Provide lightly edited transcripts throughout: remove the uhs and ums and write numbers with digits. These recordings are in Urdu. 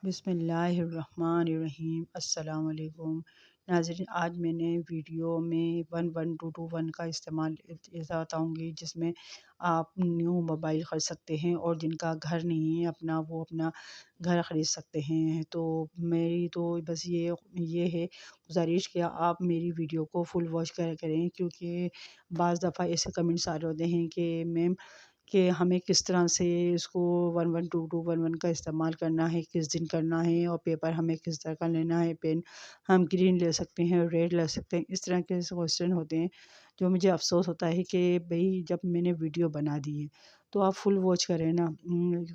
بسم اللہ الرحمن الرحیم۔ السلام علیکم ناظرین، آج میں نے ویڈیو میں 11221 کا استعمال ایسا بتاؤں گی جس میں آپ نیو موبائل خرید سکتے ہیں، اور جن کا گھر نہیں ہے اپنا، وہ اپنا گھر خرید سکتے ہیں۔ تو میری تو بس یہ ہے گزارش کہ آپ میری ویڈیو کو فل واچ کریں، کیونکہ بعض دفعہ ایسے کمنٹس آ رہے ہوتے ہیں کہ میم کہ ہمیں کس طرح سے اس کو 112211 کا استعمال کرنا ہے، کس دن کرنا ہے، اور پیپر ہمیں کس طرح کا لینا ہے، پین ہم گرین لے سکتے ہیں، ریڈ لے سکتے ہیں۔ اس طرح کے کوشچن ہوتے ہیں جو مجھے افسوس ہوتا ہے کہ بھئی جب میں نے ویڈیو بنا دی ہے تو آپ فل واچ کریں نا۔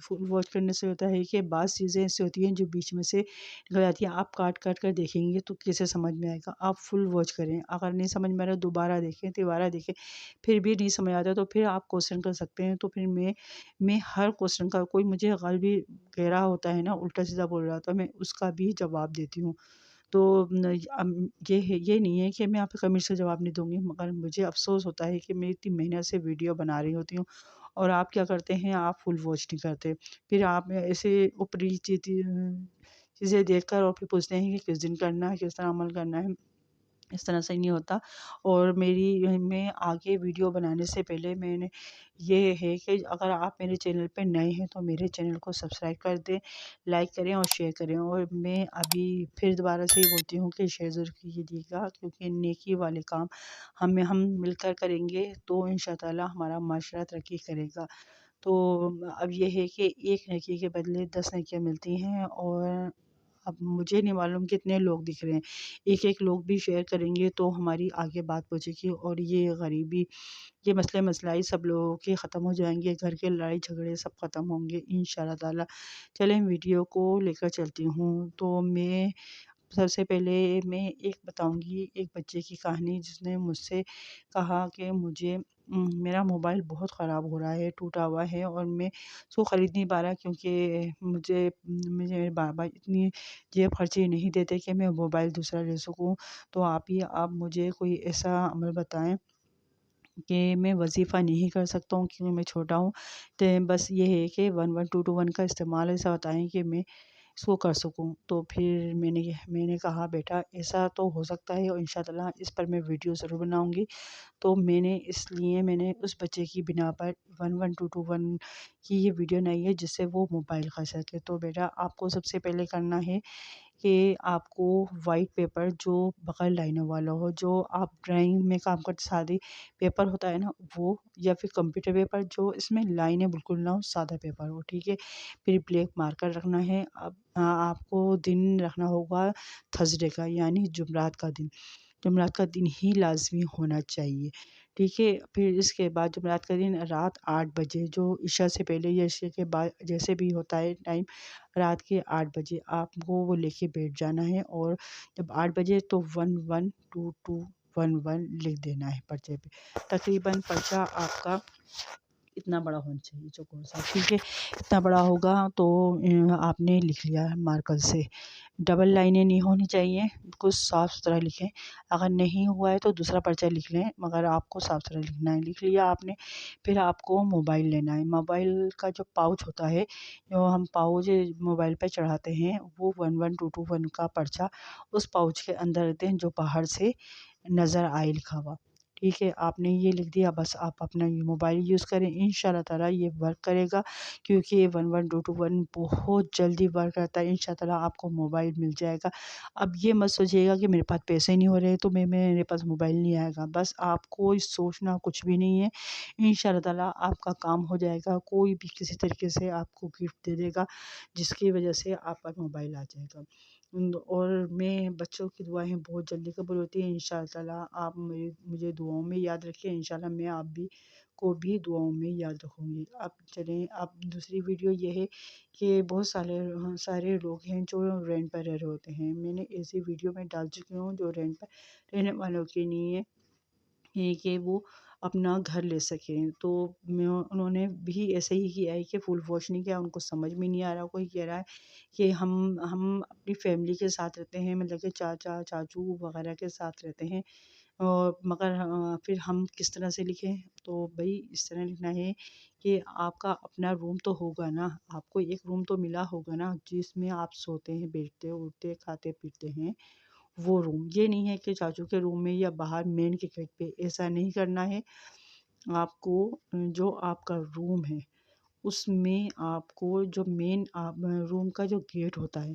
فل واچ کرنے سے ہوتا ہے کہ بعض چیزیں ایسی ہوتی ہیں جو بیچ میں سے نکل جاتی ہیں، آپ کاٹ کاٹ کر دیکھیں گے تو کیسے سمجھ میں آئے گا۔ آپ فل واچ کریں، اگر نہیں سمجھ میں آ رہا دوبارہ دیکھیں، تیبارہ دیکھیں، پھر بھی نہیں سمجھ آتا تو پھر آپ کوشچن کر سکتے ہیں۔ تو پھر میں ہر کوشچن کا، کوئی مجھے غلطی کہہ رہا ہوتا ہے نا، الٹا سیدھا بول رہا ہوتا ہے، میں اس کا بھی جواب دیتی ہوں۔ تو یہ نہیں ہے کہ میں آپ کے کمنٹ سے جواب نہیں دوں گی، مگر مجھے افسوس ہوتا ہے کہ میں اتنی محنت سے ویڈیو بنا رہی ہوتی ہوں اور آپ کیا کرتے ہیں، آپ فل واچ نہیں کرتے، پھر آپ ایسے اوپری چیزیں دیکھ کر اور پھر پوچھتے ہیں کہ کس دن کرنا ہے، کس طرح عمل کرنا ہے۔ اس طرح سے نہیں ہوتا۔ اور میں آگے ویڈیو بنانے سے پہلے میں نے یہ ہے کہ اگر آپ میرے چینل پہ نئے ہیں تو میرے چینل کو سبسکرائب کر دیں، لائک کریں اور شیئر کریں۔ اور میں ابھی پھر دوبارہ سے یہ بولتی ہوں کہ شیئر ضرور کیجیے گا، کیونکہ نیکی والے کام ہم مل کر کریں گے تو انشاءاللہ ہمارا معاشرہ ترقی کرے گا۔ تو اب یہ ہے کہ ایک نیکی کے بدلے 10 نیکیاں ملتی ہیں، اور اب مجھے نہیں معلوم کتنے لوگ دکھ رہے ہیں، ایک لوگ بھی شیئر کریں گے تو ہماری آگے بات پہنچے گی، اور یہ غریبی، یہ مسائل سب لوگوں کے ختم ہو جائیں گے، گھر کے لڑائی جھگڑے سب ختم ہوں گے انشاءاللہ تعالی۔ چلیں ویڈیو کو لے کر چلتی ہوں۔ تو میں سب سے پہلے میں ایک بتاؤں گی، ایک بچے کی کہانی جس نے مجھ سے کہا کہ مجھے میرا موبائل بہت خراب ہو رہا ہے، ٹوٹا ہوا ہے، اور میں اس کو خرید نہیں پا رہا کیونکہ مجھے میرے بابا اتنی جیب خرچی نہیں دیتے کہ میں موبائل دوسرا لے سکوں۔ تو آپ مجھے کوئی ایسا عمل بتائیں کہ میں وظیفہ نہیں کر سکتا ہوں کیونکہ میں چھوٹا ہوں۔ تو بس یہ ہے کہ 11221 کا استعمال ایسا بتائیں کہ میں اس کو کر سکوں۔ تو پھر میں نے کہا بیٹا ایسا تو ہو سکتا ہے، اور انشاءاللہ اس پر میں ویڈیو ضرور بناؤں گی۔ تو میں نے اس بچے کی بنا پر 11221 کی یہ ویڈیو بنائی ہے جس سے وہ موبائل خرید سکے۔ تو بیٹا آپ کو سب سے پہلے کرنا ہے کہ آپ کو وائٹ پیپر جو بغیر لائنوں والا ہو، جو آپ ڈرائنگ میں کام کرتے سادے پیپر ہوتا ہے نا وہ، یا پھر کمپیوٹر پیپر جو اس میں لائنیں بالکل نہ ہو، سادہ پیپر ہو، ٹھیک ہے۔ پھر بلیک مارکر رکھنا ہے۔ اب آپ کو دن رکھنا ہوگا تھرسڈے کا، یعنی جمعرات کا دن، جمعرات کا دن ہی لازمی ہونا چاہیے، ٹھیک ہے۔ پھر اس کے بعد جمعرات کا دن رات 8 بجے، جو عشاء سے پہلے یا عشاء کے بعد جیسے بھی ہوتا ہے ٹائم، رات کے 8 بجے آپ کو وہ لے کے بیٹھ جانا ہے، اور جب 8 بجے تو 112211 لکھ دینا ہے پرچے پہ۔ تقریباً پرچہ آپ کا اتنا بڑا ہونا چاہیے، چوکور سا، ٹھیک ہے۔ اتنا بڑا ہوگا تو آپ نے لکھ لیا مارکر سے۔ ڈبل لائنیں نہیں ہونی چاہیے، بالکل صاف ستھرا لکھیں۔ اگر نہیں ہوا ہے تو دوسرا پرچہ لکھ لیں، مگر آپ کو صاف ستھرا لکھنا ہے۔ لکھ لیا آپ نے، پھر آپ کو موبائل لینا ہے۔ موبائل کا جو پاؤچ ہوتا ہے، جو ہم پاؤچ موبائل پہ چڑھاتے ہیں، وہ 11221 کا پرچہ اس پاؤچ کے اندر رہتے ہیں جو باہر سے نظر آئے لکھا ہوا، ٹھیک ہے۔ آپ نے یہ لکھ دیا، بس آپ اپنا یہ موبائل یوز کریں، انشاءاللہ تعالیٰ یہ ورک کرے گا، کیونکہ یہ 11221 بہت جلدی ورک کرتا ہے۔ انشاءاللہ تعالیٰ آپ کو موبائل مل جائے گا۔ اب یہ مت سوچیے گا کہ میرے پاس پیسے نہیں ہو رہے تو میرے پاس موبائل نہیں آئے گا، بس آپ کو سوچنا کچھ بھی نہیں ہے، انشاءاللہ تعالیٰ آپ کا کام ہو جائے گا۔ کوئی بھی کسی طریقے سے آپ کو گفٹ دے دے گا جس کی وجہ سے آپ کا موبائل آ جائے گا۔ اور بچوں کی دعائیں بہت جلدی قبول ہوتی ہیں، انشاءاللہ تعالیٰ آپ مجھے دعاؤں میں یاد رکھیں، انشاءاللہ میں آپ کو بھی دعاؤں میں یاد رکھوں گی۔ اب چلیں، اب دوسری ویڈیو یہ ہے کہ بہت سارے لوگ ہیں جو رینٹ پر رہ رہے ہوتے ہیں۔ میں نے ایسی ویڈیو میں ڈال چکی ہوں جو رینٹ پر رہنے والوں کے لیے ہے کہ وہ اپنا گھر لے سکیں۔ تو انہوں نے بھی ایسے ہی کیا ہے کہ فل واچ نہیں کیا، ان کو سمجھ میں نہیں آ رہا۔ کوئی کہہ رہا ہے کہ ہم اپنی فیملی کے ساتھ رہتے ہیں، مطلب کہ چاچا چاچو وغیرہ کے ساتھ رہتے ہیں، اور مگر پھر ہم کس طرح سے لکھیں؟ تو بھائی اس طرح لکھنا ہے کہ آپ کا اپنا روم تو ہوگا نا، آپ کو ایک روم تو ملا ہوگا نا جس میں آپ سوتے ہیں، بیٹھتے اٹھتے کھاتے پیتے ہیں، وہ روم۔ یہ نہیں ہے کہ چاچو کے روم میں یا باہر مین کے گیٹ پہ، ایسا نہیں کرنا ہے۔ آپ کو جو آپ کا روم ہے اس میں آپ کو جو مین روم کا جو گیٹ ہوتا ہے،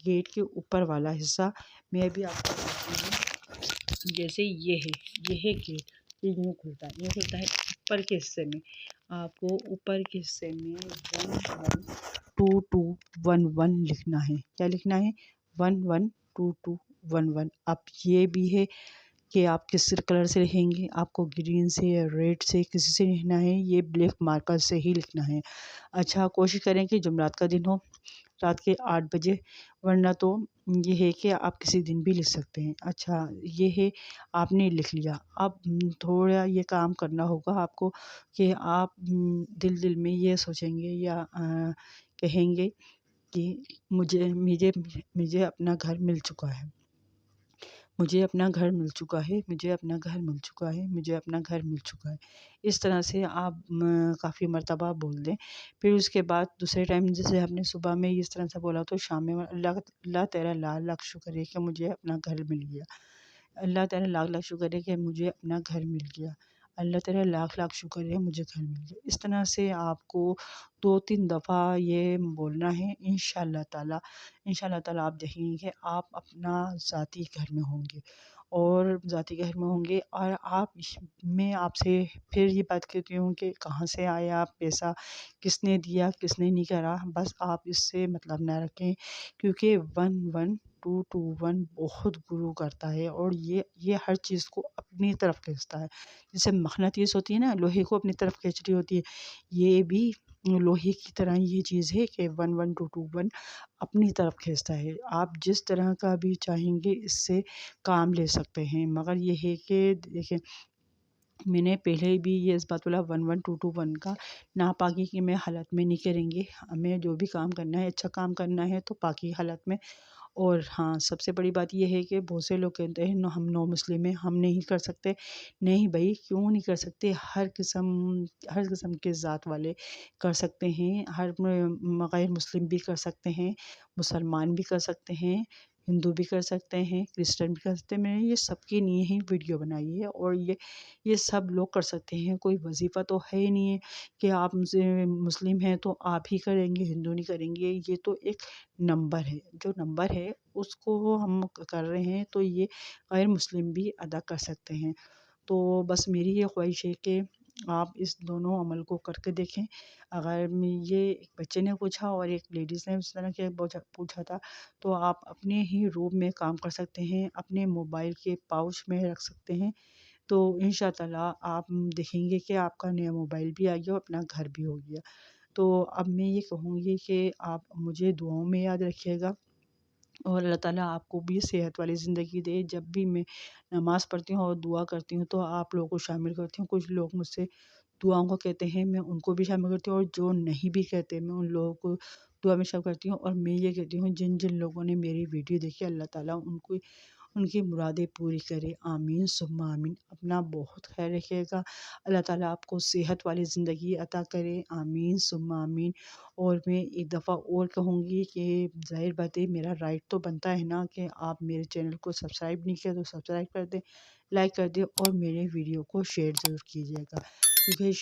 گیٹ کے اوپر والا حصہ میں بھی آپ کو بتاتی ہوں۔ جیسے یہ ہے گیٹ، یہ یوں کھلتا ہے، یہ کھلتا ہے اوپر کے حصے میں۔ آپ کو اوپر کے حصے میں 112211 لکھنا ہے۔ کیا لکھنا ہے؟ 112211۔ اب یہ بھی ہے کہ آپ کس کلر سے لکھیں گے، آپ کو گرین سے یا ریڈ سے کسی سے لکھنا ہے، یہ بلیک مارکر سے ہی لکھنا ہے۔ اچھا کوشش کریں کہ جمعرات کا دن ہو، رات کے 8 بجے، ورنہ تو یہ ہے کہ آپ کسی دن بھی لکھ سکتے ہیں۔ اچھا یہ ہے آپ نے لکھ لیا، اب تھوڑا یہ کام کرنا ہوگا آپ کو کہ آپ دل میں یہ سوچیں گے یا کہیں گے کہ مجھے اپنا گھر مل چکا ہے، مجھے اپنا گھر مل چکا ہے، مجھے اپنا گھر مل چکا ہے، مجھے اپنا گھر مل چکا ہے۔ اس طرح سے آپ کافی مرتبہ بول دیں۔ پھر اس کے بعد دوسرے ٹائم جیسے ہم نے صبح میں اس طرح سے بولا تو شام میں اللہ تیرا لاکھ لاکھ شکر ہے کہ مجھے اپنا گھر مل گیا، اللہ تعالیٰ لاکھ لاکھ شکر ہے کہ مجھے اپنا گھر مل گیا، اللہ تعالیٰ لاکھ لاکھ شکر ہے مجھے گھر مل گیا۔ اس طرح سے آپ کو 2-3 دفعہ یہ بولنا ہے۔ انشاءاللہ تعالیٰ آپ دیکھیں گے کہ آپ اپنا ذاتی گھر میں ہوں گے، اور ذاتی گھر میں ہوں گے۔ اور میں آپ سے پھر یہ بات کہتی ہوں کہ کہاں سے آیا پیسہ، کس نے دیا کس نے نہیں کرا، بس آپ اس سے مطلب نہ رکھیں، کیونکہ 112221 بہت گرو کرتا ہے، اور یہ ہر چیز کو اپنی طرف کھینچتا ہے۔ جیسے مقناطیس ہوتی ہے نا، لوہے کو اپنی طرف کھینچ رہی ہوتی ہے، یہ بھی لوہے کی طرح یہ چیز ہے کہ 112221 اپنی طرف کھینچتا ہے۔ آپ جس طرح کا بھی چاہیں گے اس سے کام لے سکتے ہیں، مگر یہ ہے کہ دیکھیں میں نے پہلے بھی یہ اس بات بولا 112221 کا ناپاکی کی میں حالت میں نہیں کریں گے، ہمیں جو بھی کام کرنا ہے اچھا کام کرنا ہے تو پاکی حالت میں۔ اور ہاں سب سے بڑی بات یہ ہے کہ بہت سے لوگ کہتے ہیں ہم نو مسلم ہیں، ہم نہیں کر سکتے۔ نہیں بھائی، کیوں نہیں کر سکتے؟ ہر قسم کے ذات والے کر سکتے ہیں، ہر غیر مسلم بھی کر سکتے ہیں، مسلمان بھی کر سکتے ہیں، ہندو بھی کر سکتے ہیں، کرسچن بھی کر سکتے ہیں۔ میں نے یہ سب کے لیے ہی ویڈیو بنائی ہے، اور یہ سب لوگ کر سکتے ہیں۔ کوئی وظیفہ تو ہے ہی نہیں ہے کہ آپ مسلم ہیں تو آپ ہی کریں گے، ہندو نہیں کریں گے۔ یہ تو ایک نمبر ہے، جو نمبر ہے اس کو ہم کر رہے ہیں تو یہ غیر مسلم بھی ادا کر سکتے ہیں۔ تو بس میری یہ خواہش ہے کہ آپ اس دونوں عمل کو کر کے دیکھیں۔ اگر یہ ایک بچے نے پوچھا اور ایک لیڈیز نے اس طرح کے پوچھا تھا، تو آپ اپنے ہی روم میں کام کر سکتے ہیں، اپنے موبائل کے پاؤچ میں رکھ سکتے ہیں، تو انشاءاللہ آپ دیکھیں گے کہ آپ کا نیا موبائل بھی آ گیا اور اپنا گھر بھی ہو گیا۔ تو اب میں یہ کہوں گی کہ آپ مجھے دعاؤں میں یاد رکھیے گا، اور اللہ تعالیٰ آپ کو بھی صحت والی زندگی دے۔ جب بھی میں نماز پڑھتی ہوں اور دعا کرتی ہوں تو آپ لوگوں کو شامل کرتی ہوں۔ کچھ لوگ مجھ سے دعاؤں کو کہتے ہیں، میں ان کو بھی شامل کرتی ہوں، اور جو نہیں بھی کہتے میں ان لوگوں کو دعا میں شامل کرتی ہوں۔ اور میں یہ کہتی ہوں جن لوگوں نے میری ویڈیو دیکھی اللہ تعالیٰ ان کی مرادیں پوری کرے، آمین ثم آمین۔ اپنا بہت خیال رکھیے گا، اللہ تعالیٰ آپ کو صحت والی زندگی عطا کرے، آمین ثم آمین۔ اور میں ایک دفعہ اور کہوں گی کہ ظاہر بات ہے میرا رائٹ تو بنتا ہے نا کہ آپ میرے چینل کو سبسکرائب نہیں کیا تو سبسکرائب کر دیں، لائک کر دیں، اور میرے ویڈیو کو شیئر ضرور کیجیے گا، کیونکہ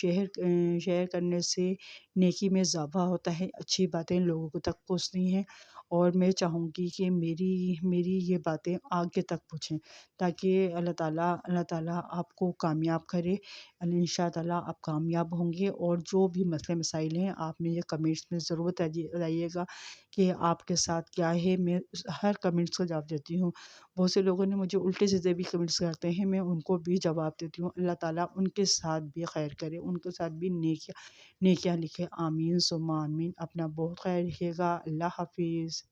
شیئر کرنے سے نیکی میں اضافہ ہوتا ہے، اچھی باتیں لوگوں کو تک پہنچتی ہیں۔ اور میں چاہوں گی کہ میری یہ باتیں آگے تک پہنچیں، تاکہ اللہ تعالیٰ آپ کو کامیاب کرے۔ انشاءاللہ آپ کامیاب ہوں گے، اور جو بھی مسئلے مسائل ہیں آپ میں یہ کمنٹس میں ضرور بتائیے گا کہ آپ کے ساتھ کیا ہے۔ میں ہر کمنٹس کو جواب دیتی ہوں۔ بہت سے لوگوں نے مجھے الٹے سیدھے بھی کمنٹس کرتے ہیں، میں ان کو بھی جواب دیتی ہوں۔ اللہ تعالیٰ ان کے ساتھ بھی خیر کرے، ان کے ساتھ بھی نیکیاں لکھے، آمین ثم آمین۔ اپنا بہت خیال رکھیے گا، اللہ حافظ۔